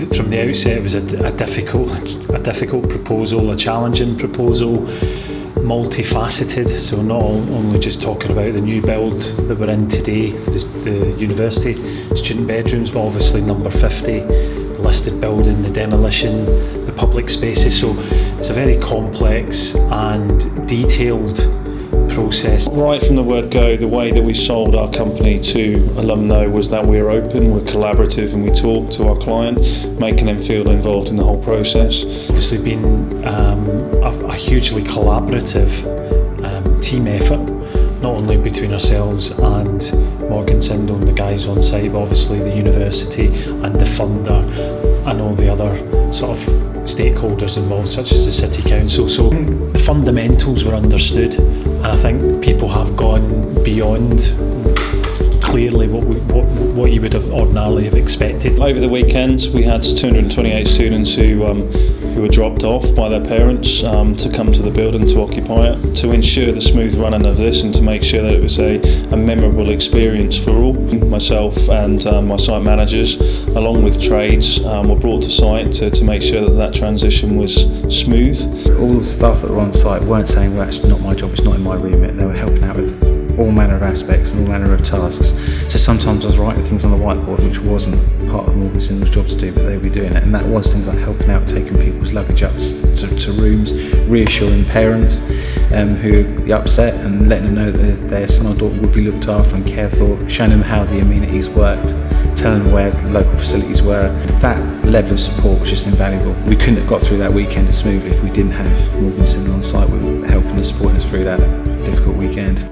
from the outset it was a difficult proposal, a challenging proposal, multifaceted. So not only just talking about the new build that we're in today, the university student bedrooms, but obviously number 50, the listed building, the demolition, the public spaces. So it's a very complex and detailed process. Right from the word go, the way that we sold our company to Alumno was that we're open, we're collaborative, and we talk to our client, making them feel involved in the whole process. Obviously been a hugely collaborative team effort, not only between ourselves and Morgan Sindall and the guys on site, but obviously the university and the funder and all the other sort of stakeholders involved, such as the City Council. So the fundamentals were understood, and I think people have gone beyond clearly what you would have ordinarily have expected. Over the weekends we had 228 students who were dropped off by their parents to come to the building to occupy it, to ensure the smooth running of this and to make sure that it was a memorable experience for all. Myself and my site managers, along with trades, were brought to site to make sure that transition was smooth. All the staff that were on site weren't saying, well, that's not my job, it's not in my remit. They were helping out with all manner of aspects and all manner of tasks. So sometimes I was writing things on the whiteboard which wasn't part of Morgan Sindall's job to do, but they would be doing it. And that was things like helping out, taking people's luggage up to rooms, reassuring parents who are upset and letting them know that their son or daughter would be looked after and cared for, showing them how the amenities worked, telling them where the local facilities were. That level of support was just invaluable. We couldn't have got through that weekend as smoothly if we didn't have Morgan Sindall on site helping and supporting us through that difficult weekend.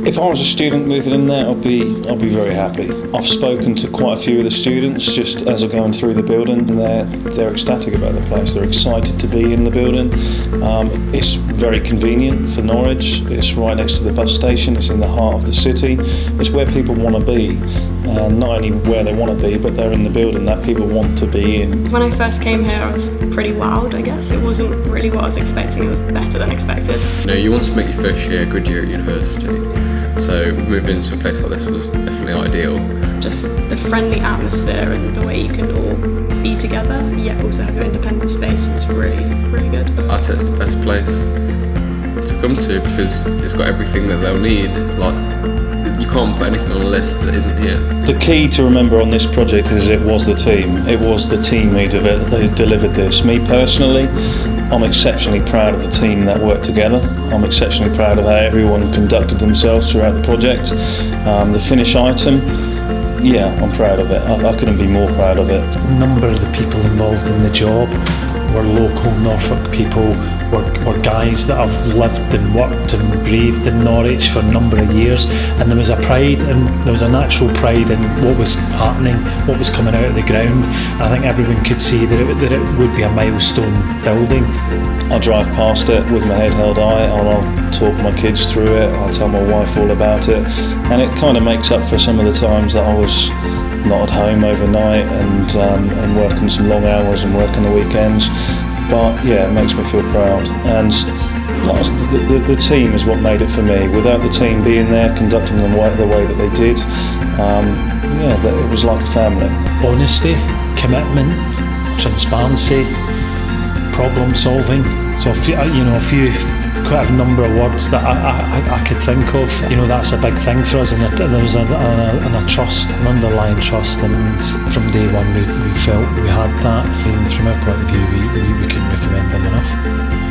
If I was a student moving in there, I'll be very happy. I've spoken to quite a few of the students just as I'm going through the building, and they're ecstatic about the place. They're excited to be in the building. It's very convenient for Norwich. It's right next to the bus station. It's in the heart of the city. It's where people want to be, and not only where they want to be, but they're in the building that people want to be in. When I first came here, I was pretty wowed, I guess. It wasn't really what I was expecting. It was better than expected. You want to make your first year a good year at university. So moving into a place like this was definitely ideal. Just the friendly atmosphere and the way you can all be together, yet also have your independent space is really, really good. I'd say it's the best place to come to because it's got everything that they'll need. Like, you can't put anything on a list that isn't here. The key to remember on this project is it was the team. It was the team who delivered this. Me personally, I'm exceptionally proud of the team that worked together. I'm exceptionally proud of how everyone conducted themselves throughout the project. The finish item, yeah, I'm proud of it. I couldn't be more proud of it. A number of the people involved in the job were local Norfolk people, were guys that have lived and worked and breathed in Norwich for a number of years, and there was a pride, and there was a natural pride in what was happening, what was coming out of the ground, and I think everyone could see that it would be a milestone building. I drive past it with my head held high, and I'll talk my kids through it, I'll tell my wife all about it, and it kind of makes up for some of the times that I was not at home overnight and working some long hours and working the weekends. But yeah, it makes me feel proud, and the team is what made it for me. Without the team being there, conducting them the way that they did, it was like a family. Honesty, commitment, transparency, problem solving. So quite a number of words that I could think of. That's a big thing for us, and there was a trust, an underlying trust, and from day one we felt we had that. And from our point of view, we couldn't recommend them enough.